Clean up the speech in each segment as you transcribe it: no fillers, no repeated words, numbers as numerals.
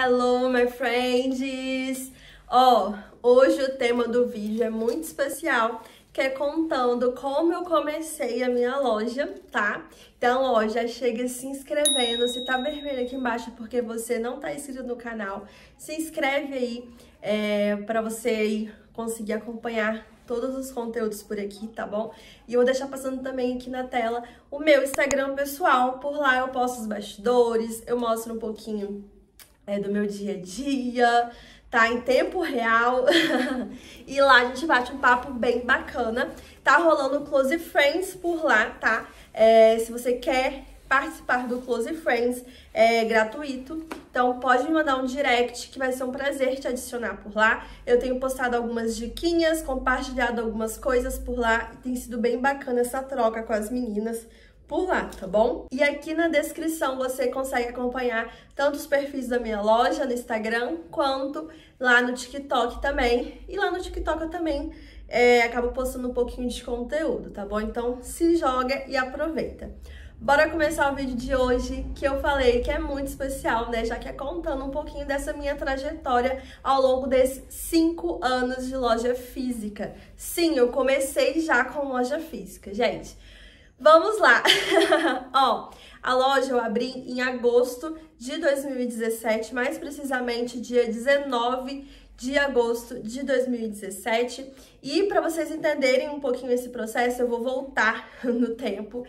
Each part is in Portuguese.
Hello, my friends! Hoje o tema do vídeo é muito especial, que é contando como eu comecei a minha loja, tá? Então, já chega se inscrevendo, se tá vermelho aqui embaixo é porque você não tá inscrito no canal, se inscreve aí pra você aí conseguir acompanhar todos os conteúdos por aqui, tá bom? E eu vou deixar passando também aqui na tela o meu Instagram pessoal, por lá eu posto os bastidores, eu mostro um pouquinho do meu dia a dia, tá em tempo real. E lá a gente bate um papo bem bacana. Tá rolando o Close Friends por lá, tá? Se você quer participar do Close Friends, é gratuito. Então pode me mandar um direct que vai ser um prazer te adicionar por lá. Eu tenho postado algumas diquinhas, compartilhado algumas coisas por lá e tem sido bem bacana essa troca com as meninas por lá, tá bom? E aqui na descrição você consegue acompanhar tanto os perfis da minha loja no Instagram, quanto lá no TikTok também. E lá no TikTok eu também acabo postando um pouquinho de conteúdo, tá bom? Então se joga e aproveita. Bora começar o vídeo de hoje, que eu falei que é muito especial, né? Já que é contando um pouquinho dessa minha trajetória ao longo desses 5 anos de loja física. Sim, eu comecei já com loja física, gente. Vamos lá! A loja eu abri em agosto de 2017, mais precisamente dia 19 de agosto de 2017. E para vocês entenderem um pouquinho esse processo, eu vou voltar no tempo.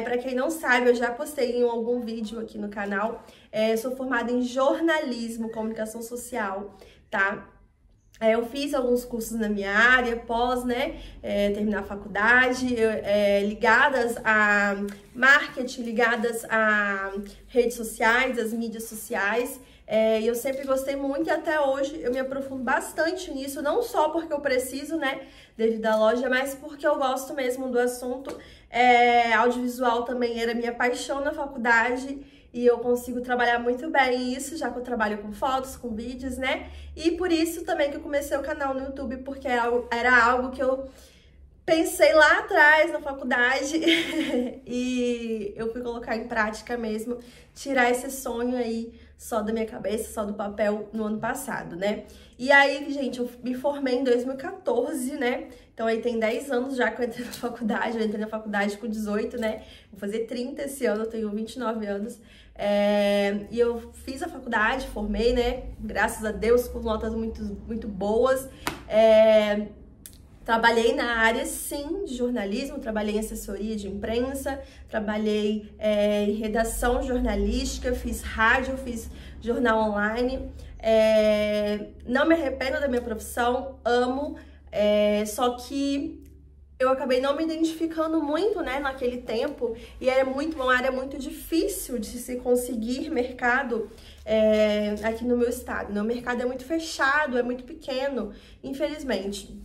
Para quem não sabe, eu já postei em algum vídeo aqui no canal. Sou formada em jornalismo, comunicação social, tá? Eu fiz alguns cursos na minha área, pós, né, terminar a faculdade, ligadas a marketing, ligadas a redes sociais, as mídias sociais. E eu sempre gostei muito e até hoje eu me aprofundo bastante nisso, não só porque eu preciso, né, devido à loja, mas porque eu gosto mesmo do assunto. Audiovisual também era minha paixão na faculdade. E eu consigo trabalhar muito bem isso, já que eu trabalho com fotos, com vídeos, né? E por isso também que eu comecei o canal no YouTube, porque era algo que eu pensei lá atrás, na faculdade, e eu fui colocar em prática mesmo, tirar esse sonho aí só da minha cabeça, só do papel no ano passado, né? E aí, gente, eu me formei em 2014, né? Então aí tem 10 anos já que eu entrei na faculdade, eu entrei na faculdade com 18, né? Vou fazer 30 esse ano, eu tenho 29 anos. E eu fiz a faculdade, formei, né? Graças a Deus, com notas muito boas. Trabalhei na área, sim, de jornalismo, trabalhei em assessoria de imprensa, trabalhei em redação jornalística, fiz rádio, fiz jornal online. Não me arrependo da minha profissão, amo, só que eu acabei não me identificando muito, né, naquele tempo, e era uma área muito difícil de se conseguir mercado aqui no meu estado. O mercado é muito fechado, é muito pequeno, infelizmente.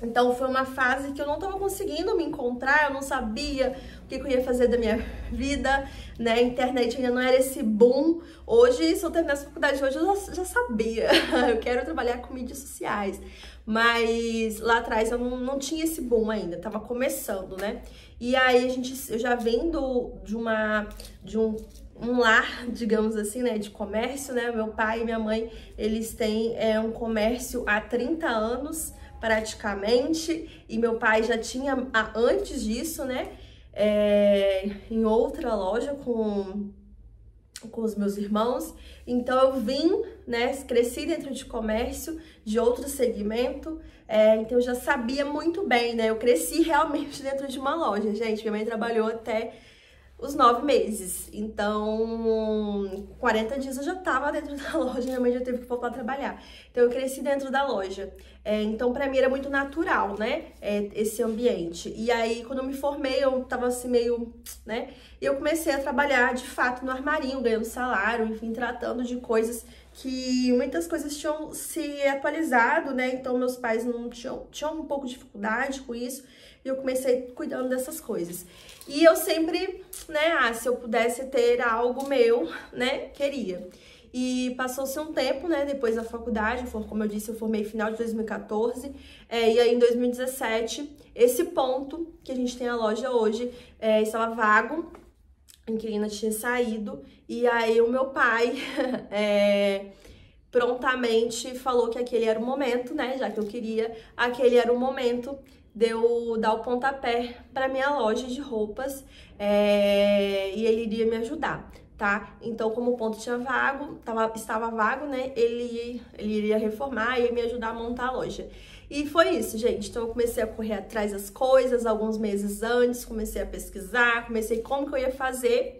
Então foi uma fase que eu não estava conseguindo me encontrar, eu não sabia o que eu ia fazer da minha vida, né? A internet ainda não era esse boom. Hoje, se eu terminasse a faculdade hoje, eu já sabia. Eu quero trabalhar com mídias sociais. Mas lá atrás eu não tinha esse boom ainda, tava começando, né? E aí eu já vendo de um lar, digamos assim, né, de comércio, né? Meu pai e minha mãe, eles têm um comércio há 30 anos, praticamente, e meu pai já tinha antes disso, né, em outra loja com os meus irmãos. Então eu vim, né, cresci dentro de comércio, de outro segmento, então eu já sabia muito bem, né, eu cresci realmente dentro de uma loja, gente. Minha mãe trabalhou até os 9 meses, então 40 dias eu já tava dentro da loja, minha mãe já teve que voltar a trabalhar. Então eu cresci dentro da loja, então pra mim era muito natural, né, esse ambiente. E aí quando eu me formei eu tava assim meio, né, e eu comecei a trabalhar de fato no armarinho, ganhando salário, enfim, tratando de coisas que muitas coisas tinham se atualizado, né, então meus pais não tinham um pouco de dificuldade com isso, e eu comecei cuidando dessas coisas. E eu sempre, né, se eu pudesse ter algo meu, né, queria. E passou-se um tempo, né, depois da faculdade, como eu disse, eu formei final de 2014, e aí em 2017, esse ponto que a gente tem a loja hoje estava vago. a inquilina tinha saído, e aí o meu pai prontamente falou que aquele era o momento, né, já que eu queria, aquele era o momento de eu dar o pontapé para minha loja de roupas, e ele iria me ajudar, tá? Então, como o ponto tinha estava vago, né, ele iria reformar e ia me ajudar a montar a loja. E foi isso, gente. Então eu comecei a correr atrás das coisas alguns meses antes, comecei a pesquisar, comecei como que eu ia fazer.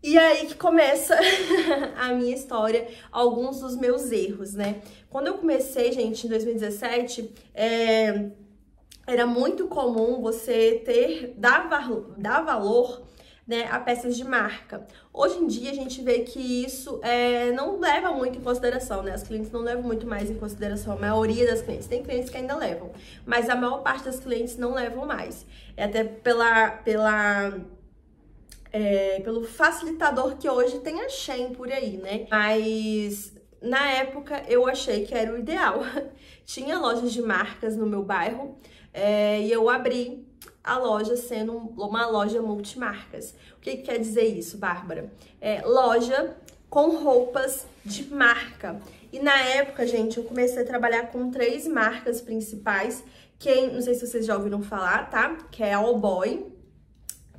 E aí que começa a minha história, alguns dos meus erros, né? Quando eu comecei, gente, em 2017, era muito comum você dar valor, né, a peças de marca. Hoje em dia a gente vê que isso não leva muito em consideração, né? As clientes não levam muito mais em consideração, a maioria das clientes. Tem clientes que ainda levam, mas a maior parte das clientes não levam mais. É até pelo facilitador que hoje tem a Shein por aí, né? Mas na época eu achei que era o ideal. Tinha lojas de marcas no meu bairro e eu abri a loja sendo uma loja multimarcas. O que quer dizer isso, Bárbara? Loja com roupas de marca. E na época, gente, eu comecei a trabalhar com 3 marcas principais. Não sei se vocês já ouviram falar, tá? Que é a All Boy.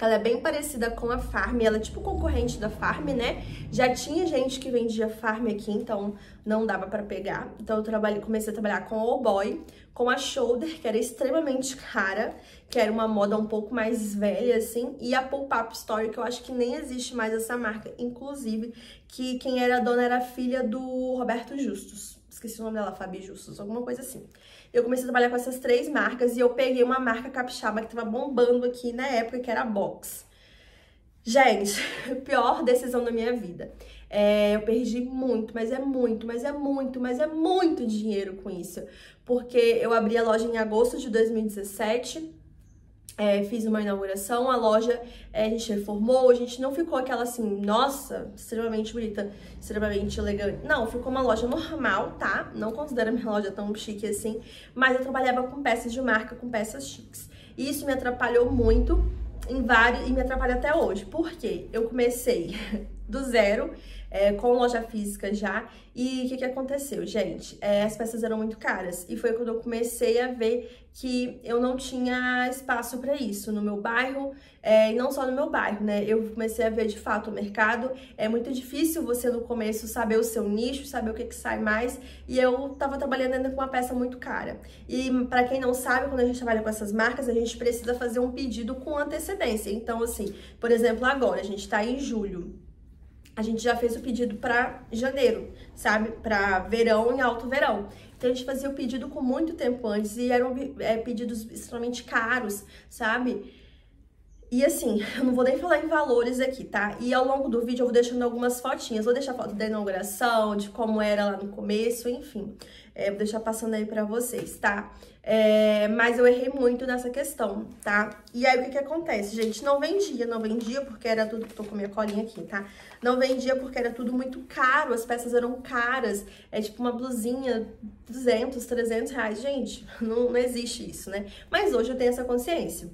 Ela é bem parecida com a Farm, ela é tipo concorrente da Farm, né? Já tinha gente que vendia Farm aqui, então não dava pra pegar. Então eu comecei a trabalhar com a All Boy, com a Shoulder, que era extremamente cara, que era uma moda um pouco mais velha, assim, e a Pop-Up Story, que eu acho que nem existe mais essa marca, inclusive, que quem era a dona era a filha do Roberto Justus. Esqueci o nome dela, Fabi Justus, alguma coisa assim. Eu comecei a trabalhar com essas 3 marcas e eu peguei uma marca capixaba que tava bombando aqui na época, que era a Box. Gente, pior decisão da minha vida. Eu perdi muito, mas é muito dinheiro com isso. Porque eu abri a loja em agosto de 2017, fiz uma inauguração, a loja a gente reformou, a gente não ficou aquela assim, nossa, extremamente bonita, extremamente elegante. Não, ficou uma loja normal, tá? Não considero minha loja tão chique assim, mas eu trabalhava com peças de marca, com peças chiques. E isso me atrapalhou muito e me atrapalha até hoje. Por quê? Eu comecei do zero, com loja física já, e o que aconteceu, gente? As peças eram muito caras, e foi quando eu comecei a ver que eu não tinha espaço para isso no meu bairro, e não só no meu bairro, né? Eu comecei a ver de fato o mercado. É muito difícil você no começo saber o seu nicho, saber o que sai mais, e eu tava trabalhando ainda com uma peça muito cara. E para quem não sabe, quando a gente trabalha com essas marcas, a gente precisa fazer um pedido com antecedência. Então, assim, por exemplo, agora a gente tá em julho. A gente já fez o pedido para janeiro, sabe? Para verão e alto verão. Então a gente fazia o pedido com muito tempo antes e eram pedidos extremamente caros, sabe? E assim, eu não vou nem falar em valores aqui, tá? E ao longo do vídeo eu vou deixando algumas fotinhas. Vou deixar foto da inauguração, de como era lá no começo, enfim. Vou deixar passando aí pra vocês, tá? Mas eu errei muito nessa questão, tá? E aí, o que acontece, gente? Não vendia porque era tudo... Tô com minha colinha aqui, tá? Não vendia porque era tudo muito caro, as peças eram caras. É tipo uma blusinha, 200, 300 reais. Gente, não existe isso, né? Mas hoje eu tenho essa consciência.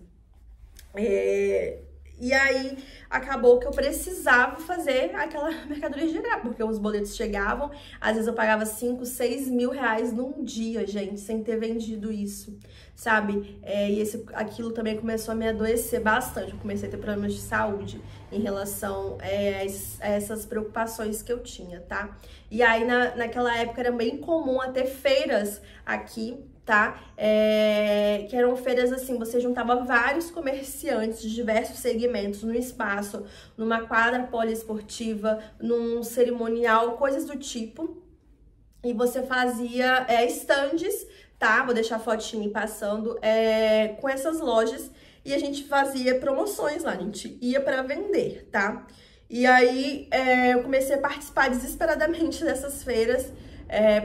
E aí, acabou que eu precisava fazer aquela mercadoria girar, porque os boletos chegavam, às vezes eu pagava 5, 6 mil reais num dia, gente, sem ter vendido isso, sabe? E aquilo também começou a me adoecer bastante, eu comecei a ter problemas de saúde em relação a essas preocupações que eu tinha, tá? E aí, naquela época, era bem comum ter feiras aqui, tá? Que eram feiras assim, você juntava vários comerciantes de diversos segmentos num espaço, numa quadra poliesportiva, num cerimonial, coisas do tipo. E você fazia estandes, tá? Vou deixar a fotinha passando, com essas lojas. E a gente fazia promoções lá, a gente ia pra vender, tá? E aí, eu comecei a participar desesperadamente dessas feiras,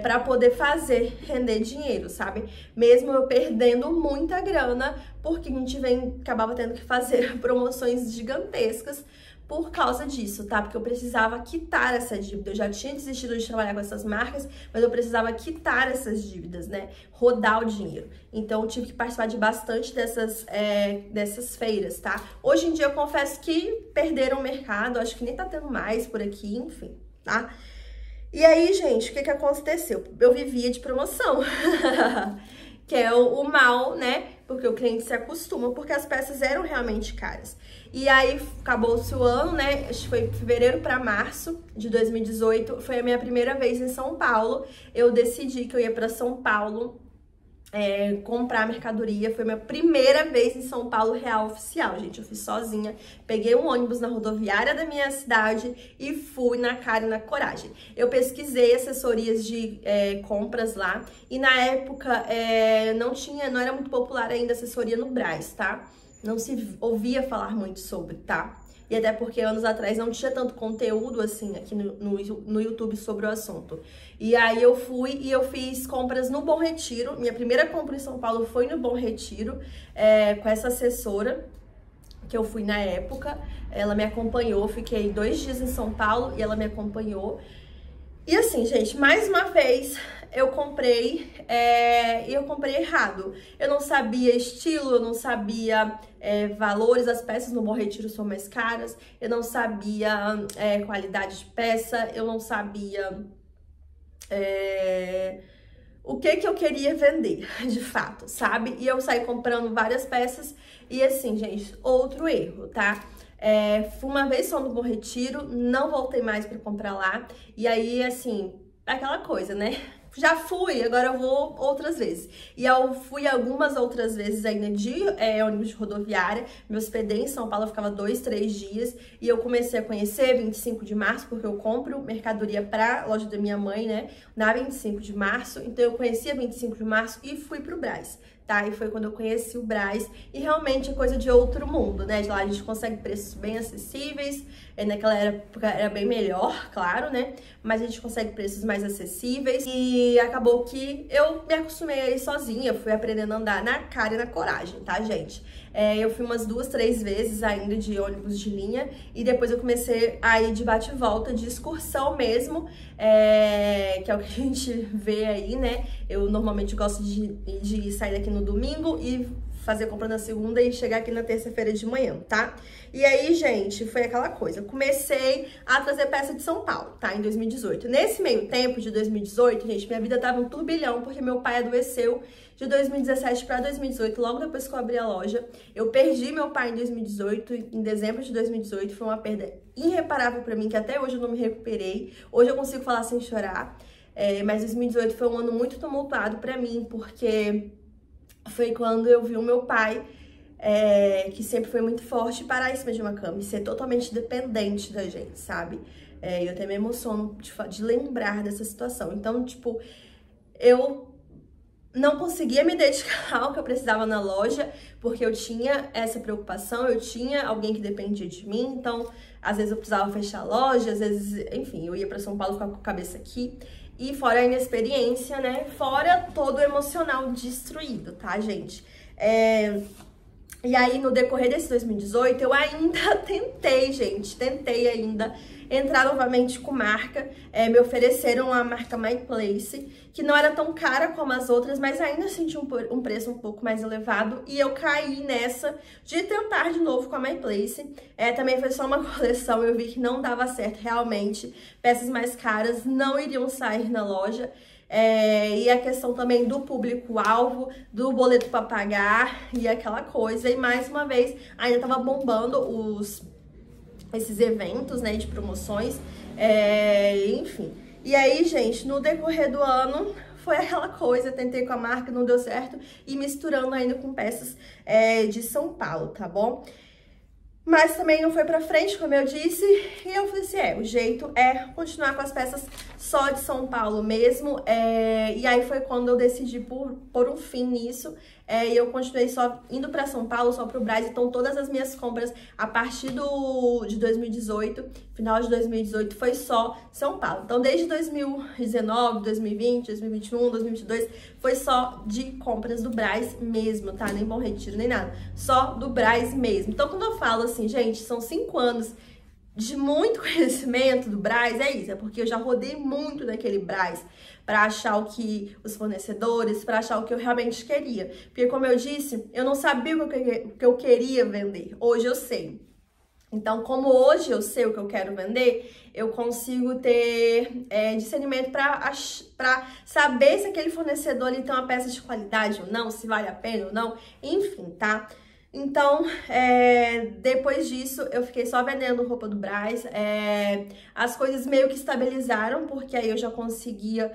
para poder fazer render dinheiro, sabe? Mesmo eu perdendo muita grana, porque a gente acabava tendo que fazer promoções gigantescas, por causa disso, tá? Porque eu precisava quitar essa dívida. Eu já tinha desistido de trabalhar com essas marcas, mas eu precisava quitar essas dívidas, né? Rodar o dinheiro. Então, eu tive que participar de bastante dessas feiras, tá? Hoje em dia, eu confesso que perderam o mercado, acho que nem tá tendo mais por aqui, enfim, tá? E aí, gente, o que aconteceu? Eu vivia de promoção, que é o mal, né? Porque o cliente se acostuma, porque as peças eram realmente caras. E aí, acabou-se o ano, né? Acho que foi fevereiro para março de 2018. Foi a minha primeira vez em São Paulo. Eu decidi que eu ia para São Paulo comprar mercadoria. Foi minha primeira vez em São Paulo real oficial, gente. Eu fiz sozinha, peguei um ônibus na rodoviária da minha cidade e fui na cara e na coragem. Eu pesquisei assessorias de compras lá e na época não era muito popular ainda assessoria no Brás, tá? Não se ouvia falar muito sobre, tá? E até porque anos atrás não tinha tanto conteúdo assim aqui no YouTube sobre o assunto. E aí eu fui e eu fiz compras no Bom Retiro. Minha primeira compra em São Paulo foi no Bom Retiro, com essa assessora que eu fui na época. Ela me acompanhou, fiquei 2 dias em São Paulo e ela me acompanhou. E assim, gente, mais uma vez eu comprei e eu comprei errado. Eu não sabia estilo, eu não sabia valores, as peças no Bom Retiro são mais caras, eu não sabia qualidade de peça, eu não sabia o que eu queria vender, de fato, sabe? E eu saí comprando várias peças e assim, gente, outro erro, tá? Fui uma vez só no Bom Retiro, não voltei mais pra comprar lá. E aí, assim, aquela coisa, né? Já fui, agora eu vou outras vezes. E eu fui algumas outras vezes ainda de ônibus de rodoviária. Me hospedei em São Paulo, eu ficava 2, 3 dias. E eu comecei a conhecer 25 de março, porque eu compro mercadoria pra loja da minha mãe, né? Na 25 de março. Então eu conhecia 25 de março e fui pro Brás. Tá? E foi quando eu conheci o Brás, e realmente é coisa de outro mundo, né? De lá a gente consegue preços bem acessíveis, naquela época era bem melhor, claro, né? Mas a gente consegue preços mais acessíveis, e acabou que eu me acostumei a ir sozinha, fui aprendendo a andar na cara e na coragem, tá, gente? Eu fui umas 2, 3 vezes ainda de ônibus de linha, e depois eu comecei a ir de bate e volta, de excursão mesmo, que é o que a gente vê aí, né? Eu normalmente gosto de sair daqui no domingo e fazer compra na segunda e chegar aqui na terça-feira de manhã, tá? E aí, gente, foi aquela coisa. Eu comecei a trazer peça de São Paulo, tá? Em 2018. Nesse meio tempo de 2018, gente, minha vida tava um turbilhão, porque meu pai adoeceu de 2017 para 2018, logo depois que eu abri a loja. Eu perdi meu pai em 2018, em dezembro de 2018. Foi uma perda irreparável pra mim, que até hoje eu não me recuperei. Hoje eu consigo falar sem chorar. Mas 2018 foi um ano muito tumultuado pra mim, porque foi quando eu vi o meu pai, que sempre foi muito forte, parar em cima de uma cama e ser totalmente dependente da gente, sabe? Eu até me emociono de lembrar dessa situação. Então, tipo, eu não conseguia me dedicar ao que eu precisava na loja, porque eu tinha essa preocupação, eu tinha alguém que dependia de mim, então, às vezes eu precisava fechar a loja, às vezes, enfim, eu ia pra São Paulo ficar com a cabeça aqui. E fora a inexperiência, né? Fora todo o emocional destruído, tá, gente? E aí, no decorrer desse 2018, eu ainda tentei ainda entrar novamente com marca. Me ofereceram a marca My Place, que não era tão cara como as outras, mas ainda senti um preço um pouco mais elevado. E eu caí nessa de tentar de novo com a My Place. Também foi só uma coleção, eu vi que não dava certo realmente. Peças mais caras não iriam sair na loja. E a questão também do público-alvo, do boleto para pagar e aquela coisa. E mais uma vez, ainda tava bombando esses eventos, né, de promoções, enfim. E aí, gente, no decorrer do ano, foi aquela coisa, tentei com a marca, não deu certo, e misturando ainda com peças de São Paulo, tá bom? Mas também não foi pra frente, como eu disse, e eu falei assim, o jeito é continuar com as peças só de São Paulo mesmo, e aí foi quando eu decidi pôr um fim nisso, e eu continuei só indo pra São Paulo, só pro Brás. Então todas as minhas compras a partir de 2018, final de 2018, foi só São Paulo. Então desde 2019, 2020, 2021, 2022, foi só de compras do Brás mesmo, tá? Nem Bom Retiro, nem nada. Só do Brás mesmo. Então quando eu falo assim, gente, são 5 anos de muito conhecimento do Brás, é isso, é porque eu já rodei muito daquele Brás para achar os fornecedores, para achar o que eu realmente queria. Porque, como eu disse, eu não sabia o que eu queria vender. Hoje eu sei. Então, como hoje eu sei o que eu quero vender, eu consigo ter discernimento para saber se aquele fornecedor ele tem uma peça de qualidade ou não, se vale a pena ou não, enfim, tá? Então, depois disso, eu fiquei só vendendo roupa do Brás. As coisas meio que estabilizaram, porque aí eu já conseguia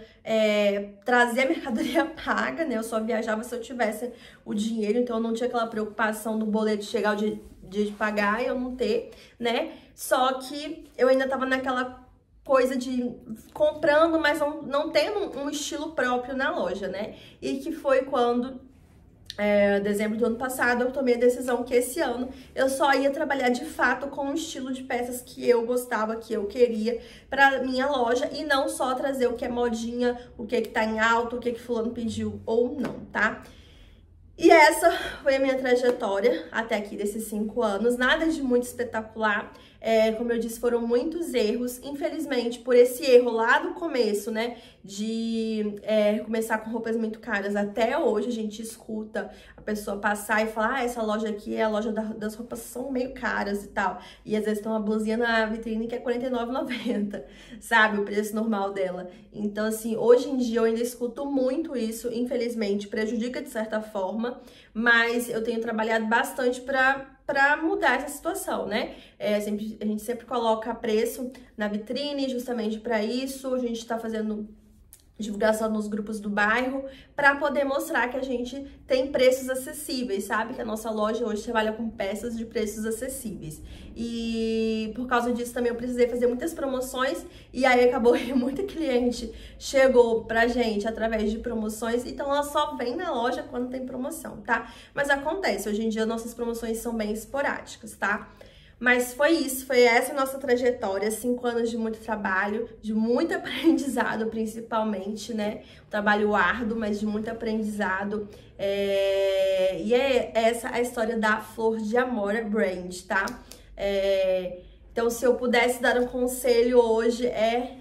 trazer a mercadoria paga, né? Eu só viajava se eu tivesse o dinheiro, então eu não tinha aquela preocupação do boleto chegar o dia de pagar e eu não ter, né? Só que eu ainda tava naquela coisa de comprando, mas não tendo um estilo próprio na loja, né? E que foi quando... dezembro do ano passado, eu tomei a decisão que esse ano eu só ia trabalhar de fato com o estilo de peças que eu gostava, que eu queria pra minha loja e não só trazer o que é modinha, o que tá em alta, o que fulano pediu ou não, tá? E essa foi a minha trajetória até aqui desses 5 anos, nada de muito espetacular. Como eu disse, foram muitos erros, infelizmente, por esse erro lá do começo, né, de começar com roupas muito caras. Até hoje a gente escuta a pessoa passar e falar, essa loja aqui é a loja das roupas são meio caras e tal. E às vezes tem uma blusinha na vitrine que é R$ 49,90, sabe, o preço normal dela. Então, assim, hoje em dia eu ainda escuto muito isso, infelizmente, prejudica de certa forma, mas eu tenho trabalhado bastante para mudar essa situação, né? A gente sempre coloca preço na vitrine justamente para isso. A gente está fazendo divulgação nos grupos do bairro para poder mostrar que a gente tem preços acessíveis, sabe? Que a nossa loja hoje trabalha com peças de preços acessíveis. E por causa disso também eu precisei fazer muitas promoções e aí acabou que muita cliente chegou pra gente através de promoções, então ela só vem na loja quando tem promoção, tá? Mas acontece, hoje em dia nossas promoções são bem esporádicas, tá? Mas foi isso, foi essa a nossa trajetória, 5 anos de muito trabalho, de muito aprendizado principalmente, né? Um trabalho árduo, mas de muito aprendizado. E é essa a história da Flor de Amora Brand, tá? Então, se eu pudesse dar um conselho hoje,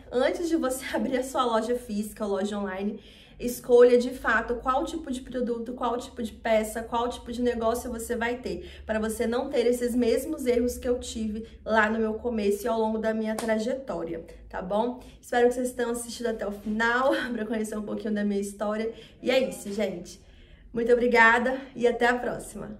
antes de você abrir a sua loja física, loja online, escolha de fato qual tipo de produto, qual tipo de peça, qual tipo de negócio você vai ter, para você não ter esses mesmos erros que eu tive lá no meu começo e ao longo da minha trajetória, tá bom? Espero que vocês tenham assistido até o final, para conhecer um pouquinho da minha história. E é isso, gente. Muito obrigada e até a próxima!